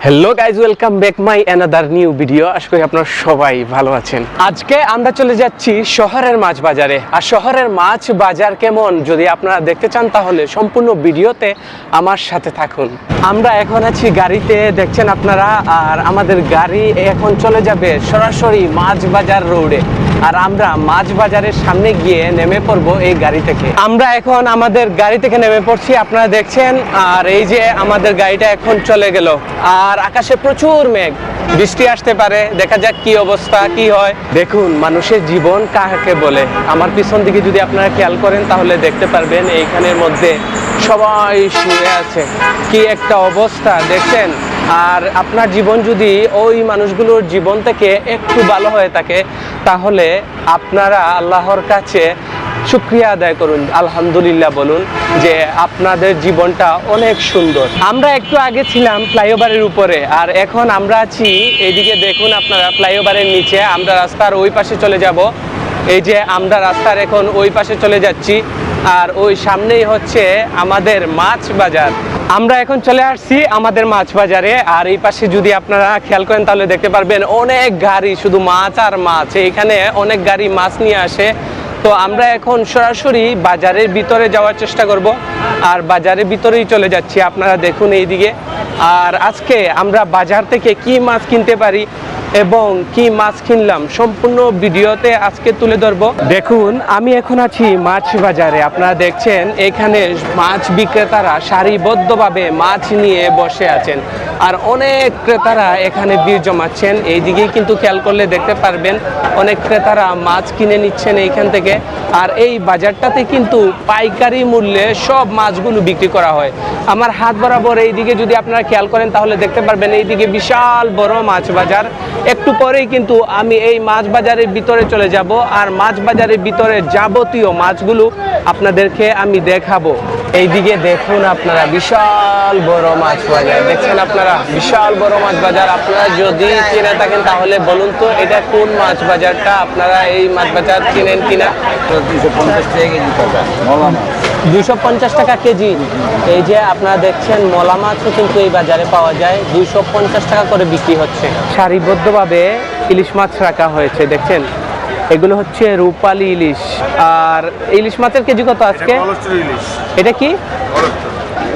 Hello guys, welcome back my another new video. আশা করি আপনারা সবাই ভালো আছেন। আজকে আমরা চলে যাচ্ছি শহরের মাছ বাজারে। আর শহরের মাছ বাজার কেমন যদি আপনারা দেখতে চান তাহলে সম্পূর্ণ ভিডিওতে আমার সাথে থাকুন। আমরা এখন আছি গাড়িতে, দেখছেন আপনারা, আর আমাদের গাড়ি এখন চলে যাবে সরাসরি মাছ বাজার রোডে। আর আমরা মাছ বাজারের সামনে গিয়ে নেমে পড়বো এই গাড়ি থেকে। আমরা এখন আমাদের গাড়ি থেকে নেমে পড়ছি, আপনারা দেখছেন। আর এই যে আমাদের গাড়িটা এখন চলে গেল। আর আকাশে প্রচুর মেঘ, বৃষ্টি আসতে পারে, দেখা যাক কি অবস্থা কি হয়। দেখুন মানুষের জীবন কাকে বলে। আমার পিছন দিকে যদি আপনারা খেয়াল করেন তাহলে দেখতে পারবেন এইখানের মধ্যে সবাই শুয়ে আছে। কি একটা অবস্থা দেখছেন। আর আপনার জীবন যদি ওই মানুষগুলোর জীবন থেকে একটু ভালো হয়ে থাকে তাহলে আপনারা আল্লাহর কাছে শুকরিয়া আদায় করুন, আলহামদুলিল্লাহ বলুন যে আপনাদের জীবনটা অনেক সুন্দর। আমরা একটু আগে ছিলাম ফ্লাইওভারের উপরে, আর এখন আমরা আছি এইদিকে দেখুন আপনারা ফ্লাইওভারের নিচে। আমরা রাস্তার ওই পাশে চলে যাব। এই যে আমরা রাস্তার এখন ওই পাশে চলে যাচ্ছি, আর ওই সামনেই হচ্ছে আমাদের মাছ বাজার। আমরা এখন চলে আসছি আমাদের মাছ বাজারে। আর এই পাশে যদি আপনারা খেয়াল করেন তাহলে দেখতে পারবেন অনেক গাড়ি, শুধু মাছ আর মাছ। এইখানে অনেক গাড়ি মাছ নিয়ে আসে। তো আমরা এখন সরাসরি বাজারের ভিতরে যাওয়ার চেষ্টা করব, আর বাজারের ভিতরেই চলে যাচ্ছি। আপনারা দেখুন এইদিকে। আর আজকে আমরা বাজার থেকে কি মাছ কিনতে পারি এবং কি মাছ কিনলাম সম্পূর্ণ ভিডিওতে আজকে তুলে ধরবো। দেখুন আমি এখন আছি মাছ বাজারে। আপনারা দেখছেন এখানে মাছ বিক্রেতারা সারিবদ্ধভাবে মাছ নিয়ে বসে আছেন, আর অনেক ক্রেতারা এখানে ভিড় জমাচ্ছেন। এইদিকেই কিন্তু খেয়াল করলে দেখতে পারবেন অনেক ক্রেতারা মাছ কিনে নিচ্ছেন এইখান থেকে। আর এই বাজারটাতে কিন্তু পাইকারি মূল্যে সব মাছগুলো বিক্রি করা হয়। আমার হাত বরাবর এইদিকে যদি আপনারা খেয়াল করেন তাহলে দেখতে পারবেন এইদিকে বিশাল বড় মাছ বাজার। একটু পরেই কিন্তু আমি এই মাছ বাজারের ভিতরে চলে যাব, আর মাছ বাজারের ভিতরে যাবতীয় মাছগুলো আপনাদেরকে আমি দেখাবো। এইদিকে দেখুন আপনারা বিশাল বড় মাছ বাজার দেখছেন আপনারা, বিশাল বড় মাছ বাজার। আপনারা যদি চিনে থাকেন তাহলে বলুন তো এটা কোন মাছ বাজারটা, আপনারা এই মাছ বাজার চিনেন কিনা? 250 টাকা কেজি। এই যে আপনারা দেখছেন মলা মাছও কিন্তু এই বাজারে পাওয়া যায়, 250 টাকা করে বিক্রি হচ্ছে। সারিবদ্ধভাবে ইলিশ মাছ রাখা হয়েছে দেখছেন। এগুলো হচ্ছে রূপালী ইলিশ। আর ইলিশ মাছের কেজি কত আজকে? এটা কি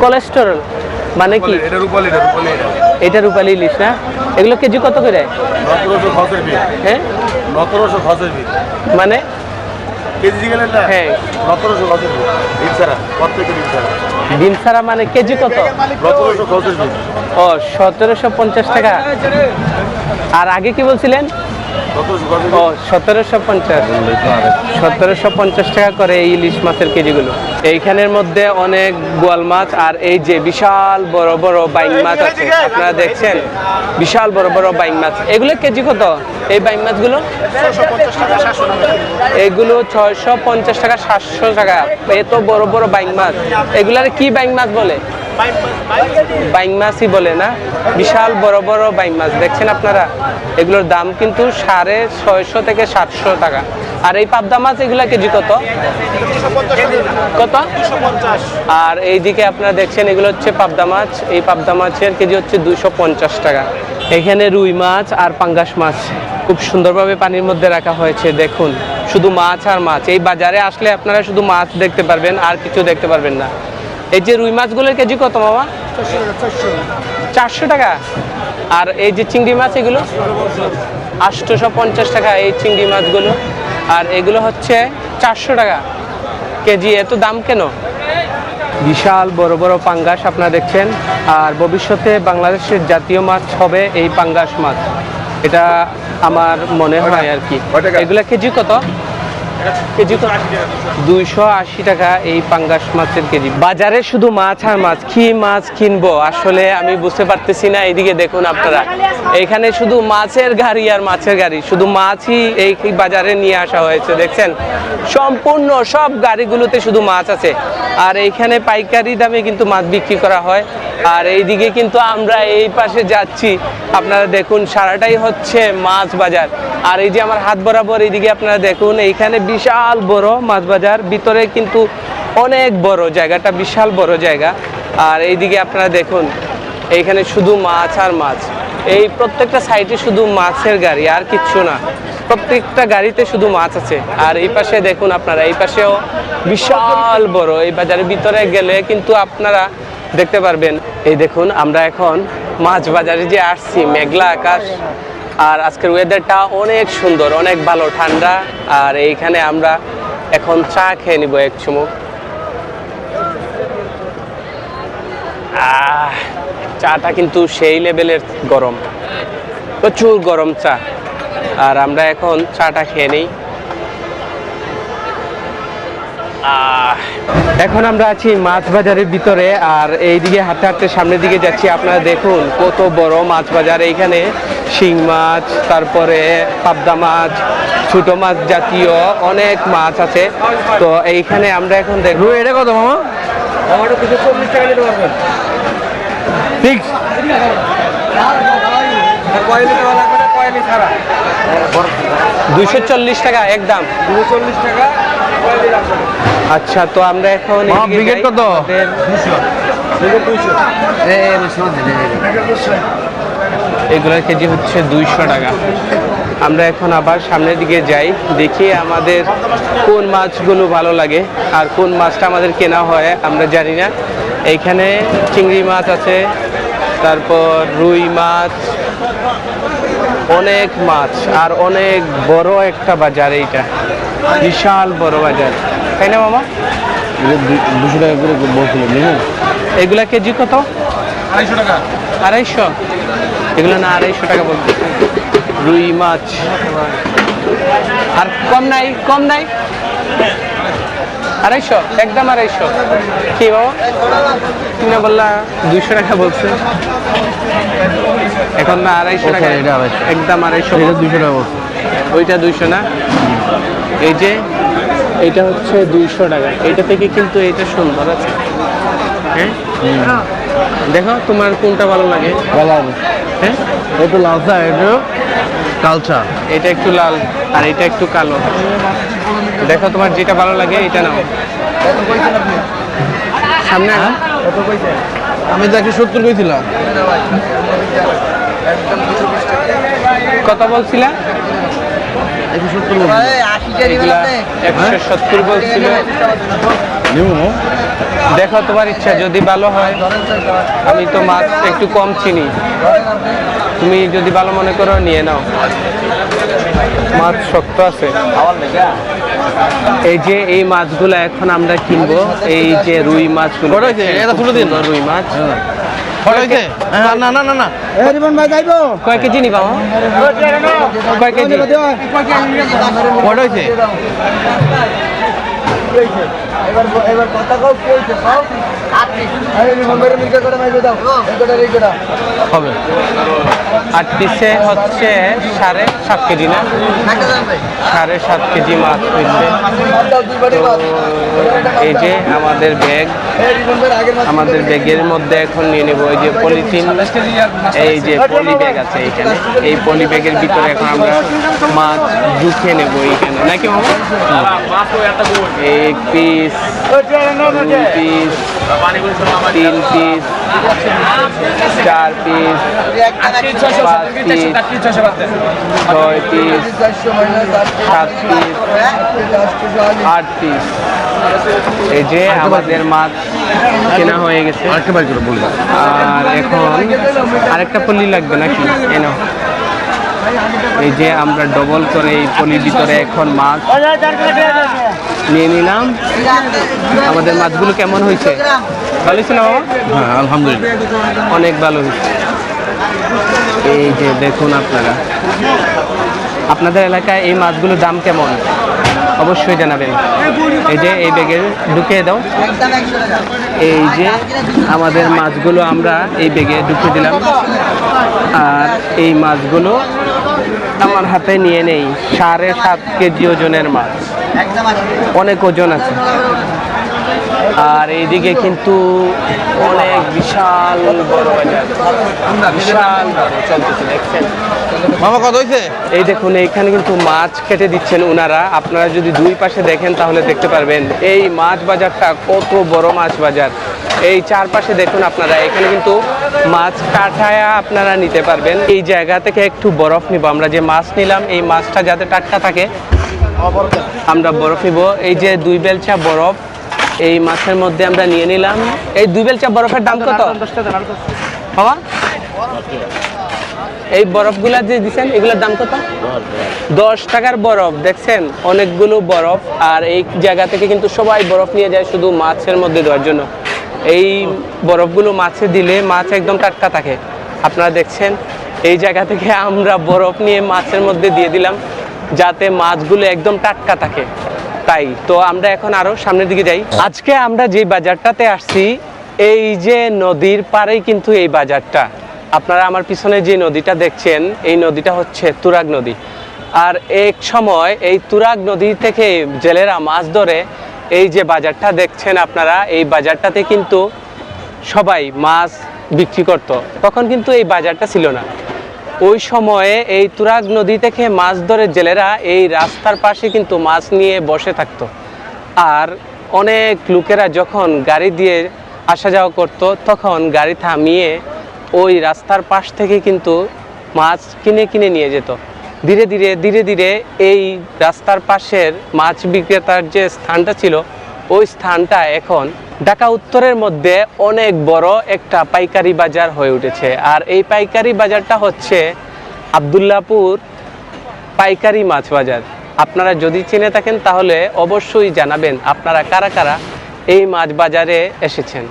কোলেস্টেরল মানে কি? এটা রূপালী ইলিশ না? এগুলো কেজি কত করে? হ্যাঁ মানে হ্যাঁ ডিম ছাড়া মানে কেজি কত? ও 1750 টাকা। আর আগে কি বলছিলেন? ও 1750 টাকা করে এই ইলিশ মাছের কেজিগুলো। এইখানের মধ্যে অনেক বোয়াল মাছ, আর এই যে বিশাল বড় বড় বাইং মাছ আছে আপনারা দেখছেন, বিশাল বড় বড় বাইং মাছ। এগুলো কেজি কত এই বাইং মাছগুলো? এগুলো 650 টাকা 700 টাকা। এত বড় বড় বাইং মাছ, এগুলার কি বাইং মাছ বলে? বাইং মাছই বলে না? বিশাল বড় বড় বাইং মাছ দেখছেন আপনারা। এগুলোর দাম কিন্তু 650 থেকে 700 টাকা। আর এই পাবদা মাছ এগুলা কেজি কত? কত? আর এইদিকে আপনারা দেখছেন এগুলো হচ্ছে পাবদা মাছ। এই পাবদা মাছের কেজি হচ্ছে 250 টাকা। এখানে রুই মাছ আর পাঙ্গাস মাছ খুব সুন্দরভাবে পানির মধ্যে রাখা হয়েছে। দেখুন শুধু মাছ আর মাছ। এই বাজারে আসলে আপনারা শুধু মাছ দেখতে পারবেন, আর কিছু দেখতে পারবেন না। এই যে রুই মাছগুলোর কেজি কত মামা? 400 টাকা। আর এই যে চিংড়ি মাছ এগুলো 850 টাকা এই চিংড়ি মাছগুলো। আর এগুলো হচ্ছে 400 টাকা কেজি। এত দাম কেন? বিশাল বড় বড় পাঙ্গাস আপনারা দেখছেন। আর ভবিষ্যতে বাংলাদেশের জাতীয় মাছ হবে এই পাঙ্গাস মাছ, এটা আমার মনে হয় আর কি। এগুলা কেজি কত? কেজি তো 280 টাকা এই পাঙ্গাস মাছের কেজি। বাজারে শুধু মাছ আর মাছ, কি মাছ কিনবো আসলে আমি বুঝতে পারতেছি না। এইদিকে দেখুন আপনারা, এখানে শুধু মাছের গাড়ি আর মাছের গাড়ি, শুধু মাছই এই বাজারে নিয়ে আসা হয়েছে দেখছেন। সম্পূর্ণ সব গাড়িগুলোতে শুধু মাছ আছে, আর এইখানে পাইকারি দামে কিন্তু মাছ বিক্রি করা হয়। আর এইদিকে কিন্তু আমরা এই পাশে যাচ্ছি, আপনারা দেখুন সারাটাই হচ্ছে মাছ বাজার। আর এই যে আমার হাত বরাবর এইদিকে আপনারা দেখুন, এইখানে বিশাল বড় মাছ বাজার, ভিতরে কিন্তু অনেক বড় জায়গাটা, বিশাল বড় জায়গা। আর এইদিকে আপনারা দেখুন এইখানে শুধু মাছ আর মাছ, এই প্রত্যেকটা সাইডে শুধু মাছের গাড়ি আর কিচ্ছু না, প্রত্যেকটা গাড়িতে শুধু মাছ আছে। আর এই পাশে দেখুন আপনারা, এই পাশেও বিশাল বড়, এই বাজারের ভিতরে গেলে কিন্তু আপনারা দেখতে পারবেন। এই দেখুন আমরা এখন মাছ বাজারে যে আসছি, মেঘলা আকাশ আর আজকের ওয়েদারটা অনেক সুন্দর, অনেক ভালো ঠান্ডা। আর এইখানে আমরা এখন চা খেয়ে নিব এক চুমুক। চাটা কিন্তু সেই লেভেলের গরম, প্রচুর গরম চা। আর আমরা এখন চাটা খেয়ে নিই। এখন আমরা আছি মাছ বাজারের ভিতরে, আর এইদিকে হাঁটতে হাঁটতে সামনের দিকে যাচ্ছি। আপনারা দেখুন কত বড় মাছ বাজার। এইখানে শিং মাছ, তারপরে পাবদা মাছ, ছোট মাছ জাতীয় অনেক মাছ আছে। তো এইখানে আমরা এখন দেখবো। এটা কত মামা? 240 টাকা একদম। 240 টাকা। আচ্ছা, তো আমরা এখন কত? এগুলোর কেজি হচ্ছে 200 টাকা। আমরা এখন আবার সামনের দিকে যাই, দেখি আমাদের কোন মাছগুলো ভালো লাগে আর কোন মাছটা আমাদের কেনা হয় আমরা জানি না। এইখানে চিংড়ি মাছ আছে, তারপর রুই মাছ, অনেক মাছ আর অনেক বড় একটা বাজার। এইটা বিশাল বড় বাজার, তাই না মামা? 200 টাকা করে বলছিলেন। এগুলা কেজি কত? 250 টাকা। 250? এগুলো না 250 টাকা বলতে। রুই মাছ আর কম নাই? কম নাই? 250 একদম। 250 কি বাবা? তুমি না বললা 200 টাকা বলছে, এখন না 250 টাকা একদম। 250 200 টাকা বলছে। ওইটা 200 না? এই যে এটা হচ্ছে 200 টাকা। এটা থেকে কিন্তু এটা সুন্দর আছে। হ্যাঁ, দেখো তোমার কোনটা ভালো লাগে? ভালো হবে। হ্যাঁ, একটু লাল চা, একটু কালচা। এটা একটু লাল আর এটা একটু কালো। দেখো তোমার যেটা ভালো লাগে এটা নাও। সামনে আমি তাকে 70 কইছিলাম। কত বলছিলা? 170 বলছিল। দেখো তোমার ইচ্ছা, যদি ভালো হয়। আমি তো মাছ একটু কম চিনি, তুমি যদি ভালো মনে করো নিয়ে নাও। মাছ শক্ত আছে। এই যে এই মাছগুলো এখন আমরা কিনবো, এই যে রুই মাছগুলো। রুই মাছ কয় কেজি নিবা? কয় কেজি? হবে 8 পিসে হচ্ছে 7.5 কেজি না? 7.5 কেজি মাছ হয়েছে। এই যে আমাদের ব্যাগ, আমাদের ব্যাগের মধ্যে এখন নিয়ে নেবো এই যে পলিথিন। এই যে পলি ব্যাগ আছে এখানে, এই পলি ব্যাগের ভিতরে এখন আমরা মাছ ঢুকিয়ে নেবো এইখানে, নাকি মামা? 1 piece, 2 piece, 3 piece, 4 piece, 5 piece, 6 piece, 7 piece, 8 piece. এই যে আমাদের মাছ কেনা হয়ে গেছে। আর এখন আরেকটা পলি লাগবে নাকি? এনো, এই যে আমরা ডবল করে এই পলির ভিতরে এখন মাছ নিয়ে নিলাম। আমাদের মাছগুলো কেমন হয়েছে? ভালো ছিল বাবা? হ্যাঁ, আলহামদুলিল্লাহ অনেক ভালো হয়েছে। এই যে দেখুন আপনারা, আপনাদের এলাকায় এই মাছগুলোর দাম কেমন অবশ্যই জানাবেন। এই যে এই ব্যাগে ঢুকিয়ে দাও। এই যে আমাদের মাছগুলো আমরা এই ব্যাগে ঢুকিয়ে দিলাম, আর এই মাছগুলো আমার হাতে নিয়ে নেই। 7.5 কেজি ওজনের মাছ, অনেক ওজন আছে। আর এইদিকে কিন্তু অনেক বিশাল বড় বাজার, বিশাল বড় চলতেছে, দেখছেন মামা কত হয়েছে? এই দেখুন এইখানে কিন্তু মাছ কেটে দিচ্ছেন ওনারা। আপনারা যদি দুই পাশে দেখেন তাহলে দেখতে পারবেন এই মাছ বাজারটা কত বড় মাছ বাজার। এই চারপাশে দেখুন আপনারা, এখানে কিন্তু মাছ কাটায়া আপনারা নিতে পারবেন। এই জায়গা থেকে একটু বরফ নিব আমরা, যে মাছ নিলাম এই মাছটা যাতে টাটকা থাকে আমরা বরফ নিব। এই যে 2 বেলচা বরফ এই মাছের মধ্যে আমরা নিয়ে নিলাম। এই 2 বেলচা বরফের দাম কত বাবা? এই বরফগুলা যে দিচ্ছেন এগুলোর দাম কত? 10 টাকার বরফ। দেখছেন অনেকগুলো বরফ, আর এই জায়গা থেকে কিন্তু সবাই বরফ নিয়ে যায় শুধু মাছের মধ্যে দেওয়ার জন্য। এই বরফগুলো মাছে দিলে মাছ একদম টাটকা থাকে। আপনারা দেখছেন এই জায়গা থেকে আমরা বরফ নিয়ে মাছের মধ্যে দিয়ে দিলাম যাতে মাছগুলো একদম টাটকা থাকে। তাই তো আমরা এখন আরো সামনের দিকে যাই। আজকে আমরা যে বাজারটাতে আসছি এই যে নদীর পাড়েই কিন্তু এই বাজারটা। আপনারা আমার পিছনে যে নদীটা দেখছেন এই নদীটা হচ্ছে তুরাগ নদী। আর এক সময় এই তুরাগ নদী থেকে জেলেরা মাছ ধরে এই যে বাজারটা দেখছেন আপনারা, এই বাজারটাতে কিন্তু সবাই মাছ বিক্রি করত। তখন কিন্তু এই বাজারটা ছিল না। ওই সময়ে এই তুরাগ নদী থেকে মাছ ধরে জেলেরা এই রাস্তার পাশে কিন্তু মাছ নিয়ে বসে থাকতো। আর অনেক লোকেরা যখন গাড়ি দিয়ে আসা যাওয়া করতো তখন গাড়ি থামিয়ে ওই রাস্তার পাশ থেকে কিন্তু মাছ কিনে কিনে নিয়ে যেত। ধীরে ধীরে এই রাস্তার পাশের মাছ বিক্রেতার যে স্থানটা ছিল ওই স্থানটা এখন ঢাকা উত্তরের মধ্যে অনেক বড় একটা পাইকারি বাজার হয়ে উঠেছে। আর এই পাইকারি বাজারটা হচ্ছে আব্দুল্লাহপুর পাইকারি মাছ বাজার। আপনারা যদি চিনে থাকেন তাহলে অবশ্যই জানাবেন আপনারা কারা কারা এই মাছ বাজারে এসেছেন।